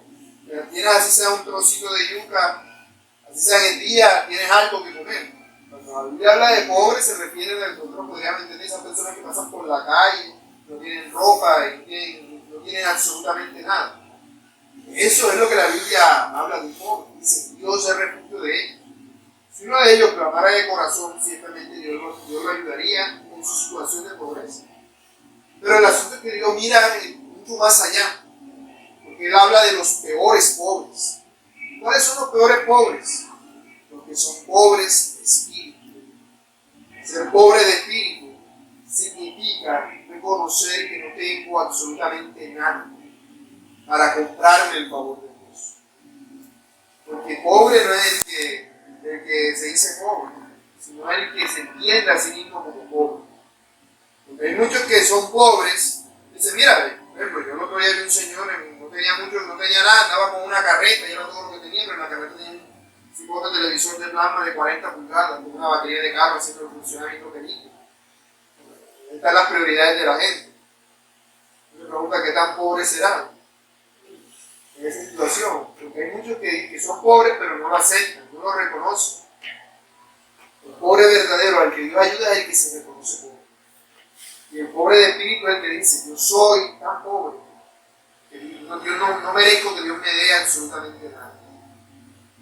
Pero tienes así sea un trocito de yuca, así sea en el día, tienes algo que comer. Cuando la Biblia habla de pobre, se refiere a lo que nosotros podríamos entender esas personas que pasan por la calle, no tienen ropa y no tienen absolutamente nada. Eso es lo que la Biblia habla de un pobre. Dice: Dios es refugio de ellos. Si uno de ellos clamara de corazón, ciertamente Dios lo ayudaría en su situación de pobreza. Pero el asunto es que Dios mira mucho más allá, porque Él habla de los peores pobres. ¿Cuáles son los peores pobres? Los que son pobres de espíritu. Ser pobre de espíritu significa reconocer que no tengo absolutamente nada para comprarme el favor de Dios. Porque pobre no es el que se dice pobre, sino el que se entiende a sí mismo como pobre. Porque hay muchos que son pobres, dicen, mira, por ejemplo, yo el otro día vi un señor, no tenía mucho, no tenía nada, andaba con una carreta, y era todo lo que tenía, pero en la carreta tenía un cipote televisor de plasma de 40 pulgadas, con una batería de carro haciendo el funcionamiento que dice. Estas son las prioridades de la gente. Me pregunta qué tan pobre será en esa situación, porque hay muchos que son pobres pero no lo aceptan, no lo reconocen. El pobre verdadero al que Dios ayuda es el que se reconoce pobre. Y el pobre de espíritu es el que dice, yo soy tan pobre que yo no merezco que Dios me dé absolutamente nada.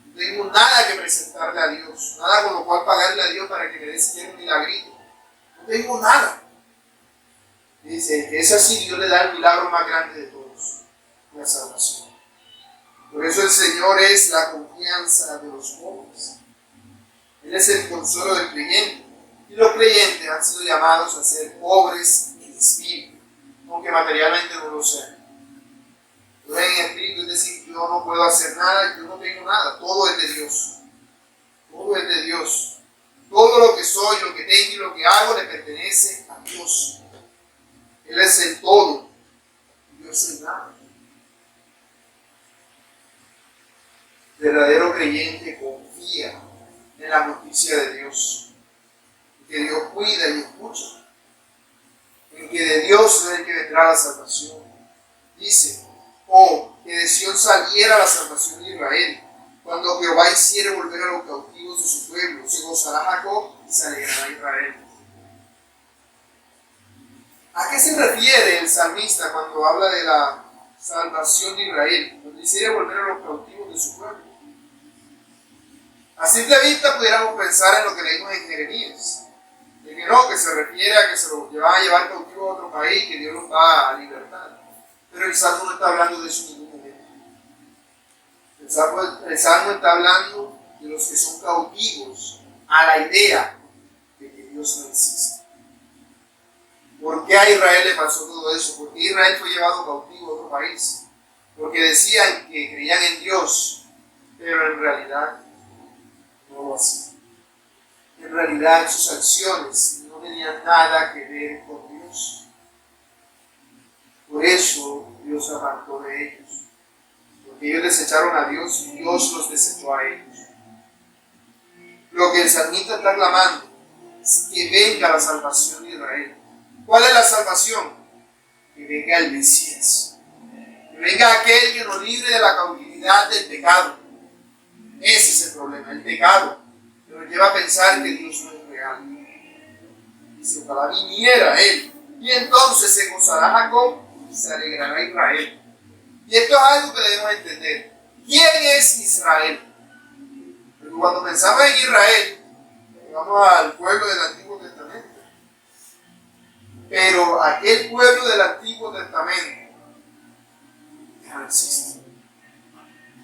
No tengo nada que presentarle a Dios, nada con lo cual pagarle a Dios para que me dé siquiera un milagrito. No tengo nada. Dice que es así, Dios le da el milagro más grande de todos, la salvación. Por eso el Señor es la confianza de los pobres. Él es el consuelo del creyente. Y los creyentes han sido llamados a ser pobres en espíritu, aunque materialmente no lo sean. Pero en espíritu, es decir, yo no puedo hacer nada, yo no tengo nada, todo es de Dios. Todo es de Dios. Todo lo que soy, lo que tengo y lo que hago le pertenece a Dios. Él es el todo. Yo soy nada. El verdadero creyente confía en la justicia de Dios, que Dios cuida y escucha, en que de Dios es el que vendrá la salvación. Dice, que de Sion saliera la salvación de Israel, cuando Jehová hiciere volver a los cautivos de su pueblo, se gozará Jacob y se alegrará Israel. ¿A qué se refiere el salmista cuando habla de la salvación de Israel? Cuando hiciere volver a los cautivos de su pueblo. A simple vista pudiéramos pensar en lo que leímos en Jeremías, de que no, que se refiere a que se los van a llevar cautivo a otro país, que Dios los va a libertar. Pero el Salmo no está hablando de eso en ningún momento. El Salmo está hablando de los que son cautivos a la idea de que Dios no existe. ¿Por qué a Israel le pasó todo eso? ¿Por qué Israel fue llevado cautivo a otro país? Porque decían que creían en Dios, pero en realidad no lo hacían. En realidad sus acciones no tenían nada que ver con Dios. Por eso Dios se apartó de ellos. Porque ellos desecharon a Dios y Dios los desechó a ellos. Lo que el salmista está clamando es que venga la salvación de Israel. ¿Cuál es la salvación? Que venga el Mesías. Que venga aquel que nos libre de la cautividad del pecado. Ese es el problema, el pecado, que nos lleva a pensar que Dios no es real. Dice, ojalá viniera Él, y entonces se gozará Jacob y se alegrará Israel. Y esto es algo que debemos entender. ¿Quién es Israel? Porque cuando pensamos en Israel, vamos al pueblo del Antiguo Testamento. Pero aquel pueblo del Antiguo Testamento ya no existe.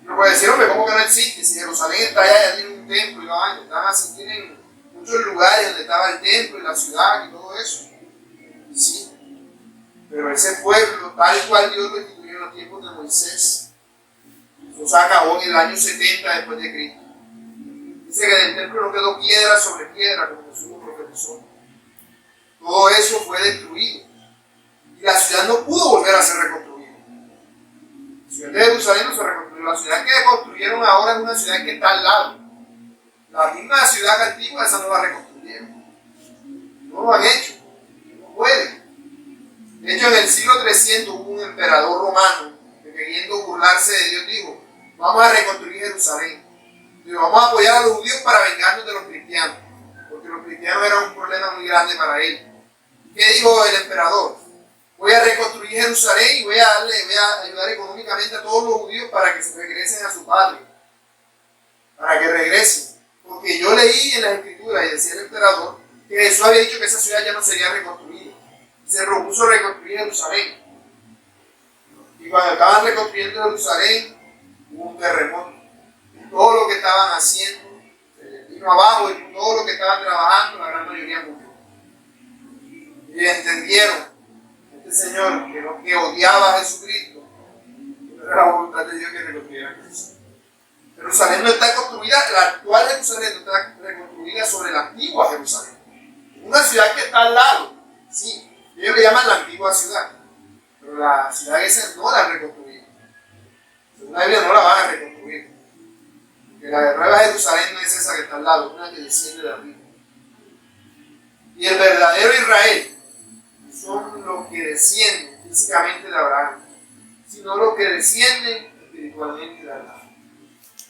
No puede decir, hombre, ¿cómo que no existe? Si Jerusalén está allá, ya tiene un templo y la vaina, están así, tienen muchos lugares donde estaba el templo y la ciudad y todo eso. Sí, pero ese pueblo, tal cual Dios lo instituyó en los tiempos de Moisés, eso se acabó en el año 70 después de Cristo. Dice que del templo no quedó piedra sobre piedra, como Jesús lo profetizó. Todo eso fue destruido. Y la ciudad no pudo volver a ser reconstruida. La ciudad de Jerusalén no se reconstruyó. La ciudad que construyeron ahora es una ciudad que está al lado. La misma ciudad antigua, esa no la reconstruyeron. No lo han hecho. No pueden. De hecho, en el siglo 300 hubo un emperador romano que, queriendo burlarse de Dios, dijo, vamos a reconstruir Jerusalén. Y vamos a apoyar a los judíos para vengarnos de los cristianos. Porque los cristianos eran un problema muy grande para él. ¿Qué dijo el emperador? Voy a reconstruir Jerusalén y voy a ayudar económicamente a todos los judíos para que se regresen a su patria. Para que regresen. Porque yo leí en las escrituras, y decía el emperador, que Jesús había dicho que esa ciudad ya no sería reconstruida. Y se propuso reconstruir Jerusalén. Y cuando estaban reconstruyendo Jerusalén, hubo un terremoto. Y todo lo que estaban haciendo se vino abajo, y todo lo que estaban trabajando, la gran mayoría murió. Y entendieron, este señor que odiaba a Jesucristo, era la voluntad de Dios que reconstruyera Jerusalén. Jerusalén no está construida, la actual Jerusalén no está reconstruida sobre la antigua Jerusalén. Una ciudad que está al lado, sí, ellos le llaman la antigua ciudad, pero la ciudad esa no la han reconstruido. Según la Biblia no la van a reconstruir. Porque la nueva Jerusalén no es esa que está al lado, es una que desciende de arriba. Y el verdadero Israel son los que descienden físicamente de Abraham, sino los que descienden espiritualmente de Abraham.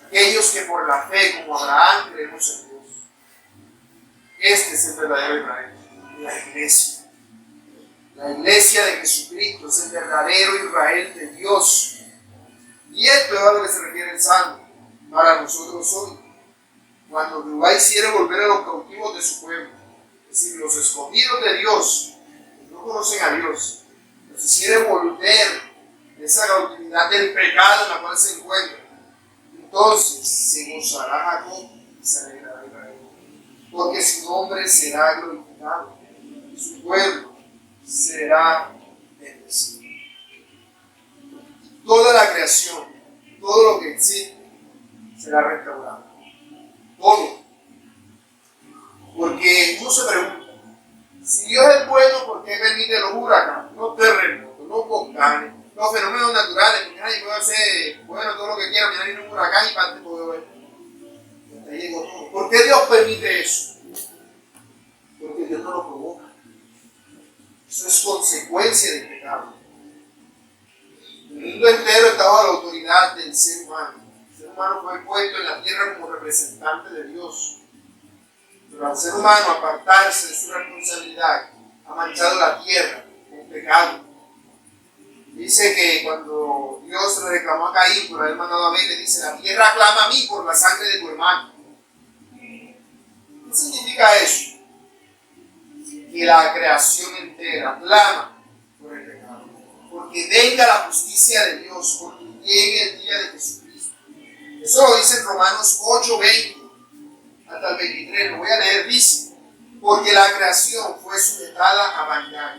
Aquellos que por la fe, como Abraham, creemos en Dios. Este es el verdadero Israel, la iglesia. La iglesia de Jesucristo es el verdadero Israel de Dios. Y esto es a lo que se refiere el Salmo para nosotros hoy. Cuando Jehová hiciere volver a los cautivos de su pueblo, es decir, los escogidos de Dios, que no conocen a Dios, los hiciere volver de esa cautividad del pecado en la cual se encuentran, entonces se gozará Jacob y se alegrará Israel, porque su nombre será glorificado y su pueblo será bendecido. Toda la creación, todo lo que existe, será restaurado. Todo. Porque uno se pregunta, si Dios es bueno, ¿por qué permite los huracanes, los terremotos, los volcanes, los fenómenos naturales? Porque nadie puede hacer, bueno, todo lo que quiera, mira, viene un huracán y parte todo esto. Hasta ahí llegó todo. ¿Por qué Dios permite eso? Porque Dios no lo provoca. Eso es consecuencia del pecado. El mundo entero está bajo la autoridad del ser humano. El ser humano fue puesto en la tierra como representante de Dios. Pero al ser humano apartarse de su responsabilidad ha manchado la tierra con pecado. Dice que cuando Dios le reclamó a Caín por haber mandado a Abel, le dice: la tierra clama a mí por la sangre de tu hermano. ¿Qué significa eso? Que la creación entera clama por el pecado. Porque venga la justicia de Dios, porque llegue el día de Jesucristo. Eso lo dice en Romanos 8:20 hasta el 23, lo voy a leer. Dice: porque la creación fue sujetada a vanidad,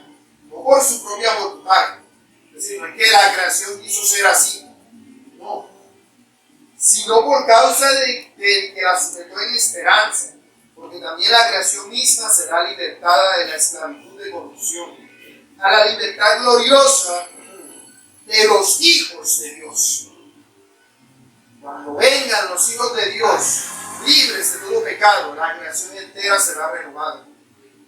no por su propia voluntad. Es decir, no es que la creación quiso ser así, no, sino por causa de que la sujetó en esperanza, porque también la creación misma será libertada de la esclavitud de corrupción a la libertad gloriosa de los hijos de Dios. Cuando vengan los hijos de Dios libres de todo pecado, la creación entera será renovada,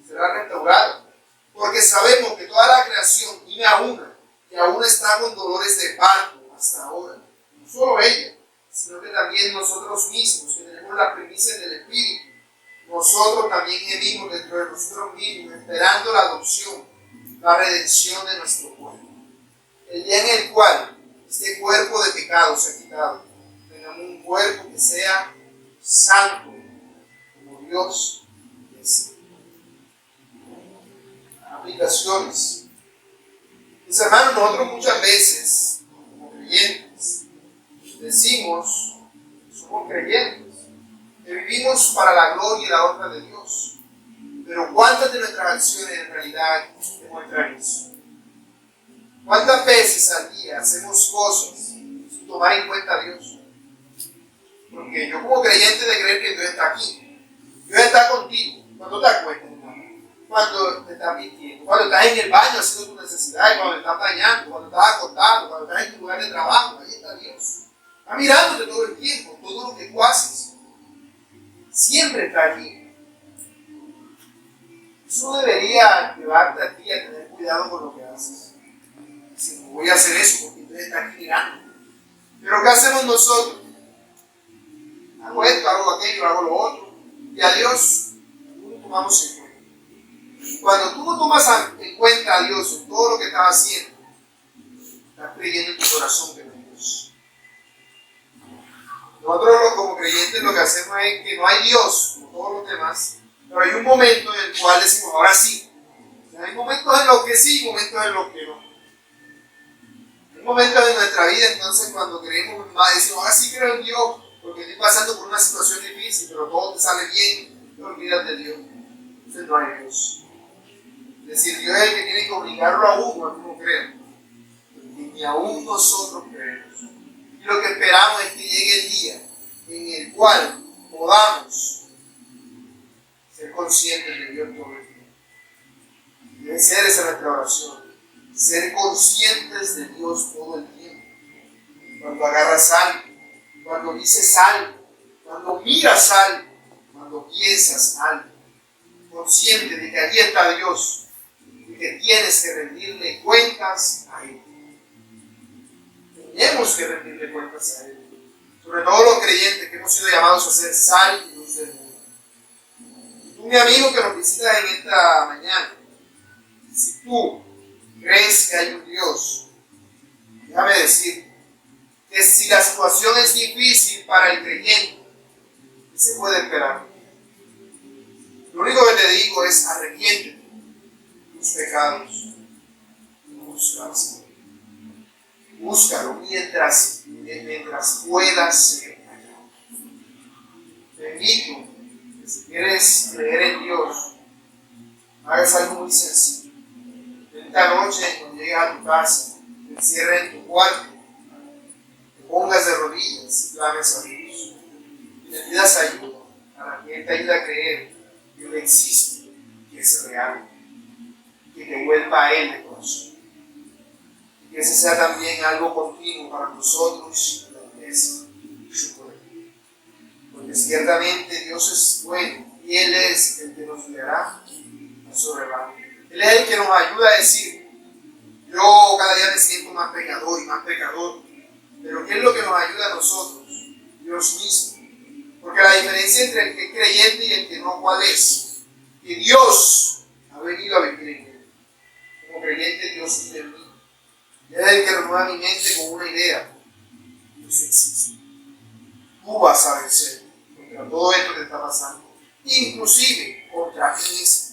será restaurada, porque sabemos que toda la creación tiene a una, que aún está con dolores de parto hasta ahora. No solo ella, sino que también nosotros mismos, que tenemos las primicias del Espíritu, nosotros también gemimos dentro de nosotros mismos, esperando la adopción, la redención de nuestro cuerpo. El día en el cual este cuerpo de pecado se ha quitado, tengamos un cuerpo que sea santo, como Dios es. Aplicaciones. Mis hermanos, nosotros muchas veces, como creyentes, decimos que somos creyentes, que vivimos para la gloria y la honra de Dios. Pero ¿cuántas de nuestras acciones en realidad demuestran eso? ¿Cuántas veces al día hacemos cosas sin tomar en cuenta a Dios? Porque yo, como creyente, de creer que Dios está aquí, Dios está contigo cuando te acuestas, cuando te estás mintiendo, cuando estás en el baño haciendo tus necesidades, cuando te estás bañando, cuando estás acostado, cuando estás en tu lugar de trabajo. Ahí está Dios. Está mirándote todo el tiempo, todo lo que tú haces. Siempre está allí. Eso no debería llevarte a ti a tener cuidado con lo que haces. Si no voy a hacer eso porque Dios está aquí mirando. Pero ¿qué hacemos nosotros? Hago esto, hago aquello, hago lo otro. Y a Dios no lo tomamos en cuenta. Cuando tú no tomas en cuenta a Dios en todo lo que estás haciendo, estás creyendo en tu corazón que no es Dios. Nosotros como creyentes lo que hacemos es que no hay Dios, como todos los demás, pero hay un momento en el cual decimos, ahora sí. Hay momentos en los que sí y momentos en los que no. Hay momentos en nuestra vida entonces cuando creemos más, decimos, ahora sí creo en Dios, porque estoy pasando por una situación difícil, pero todo te sale bien, te olvidas de Dios. Entonces no hay Dios. Es decir, Dios es el que tiene que obligarlo a uno a que uno crea. Porque ni aún nosotros creemos. Y lo que esperamos es que llegue el día en el cual podamos ser conscientes de Dios todo el tiempo. Debe ser esa nuestra oración. Ser conscientes de Dios todo el tiempo. Cuando agarras algo, cuando dices algo, cuando miras algo, cuando piensas algo. Consciente de que allí está Dios y que tienes que rendirle cuentas a Él. Tenemos que rendirle cuentas a Él. Sobre todo los creyentes que hemos sido llamados a ser sal y luz del mundo. Tú, mi amigo que nos visitas en esta mañana, si tú crees que hay un Dios, déjame decir que si la situación es difícil para el creyente, ¿qué se puede esperar? Lo único que te digo es arrepiéntete de tus pecados y búscalo. Búscalo mientras puedas ser hallado. Te invito que si quieres creer en Dios, hagas algo muy sencillo. Esta noche, cuando llegues a tu casa, te encierres en tu cuarto, te pongas de rodillas y clames a Dios. Y le pidas ayuda para que Él te ayude a creer que Él existe, que es real, que te vuelva a Él de corazón. Y que ese sea también algo continuo para nosotros, la iglesia y su pueblo. Porque ciertamente Dios es bueno y Él es el que nos guiará a su rebaño. Él es el que nos ayuda a decir, yo cada día me siento más pecador y más pecador. Pero ¿qué es lo que nos ayuda a nosotros? Dios mismo. Porque la diferencia entre el que es creyente y el que no, ¿cuál es? Que Dios ha venido a vivir en él. Como creyente, Dios vive en mí. Él es el que renueva mi mente con una idea. Dios existe. Tú vas a vencer contra todo esto que está pasando. Inclusive contra ti mismo.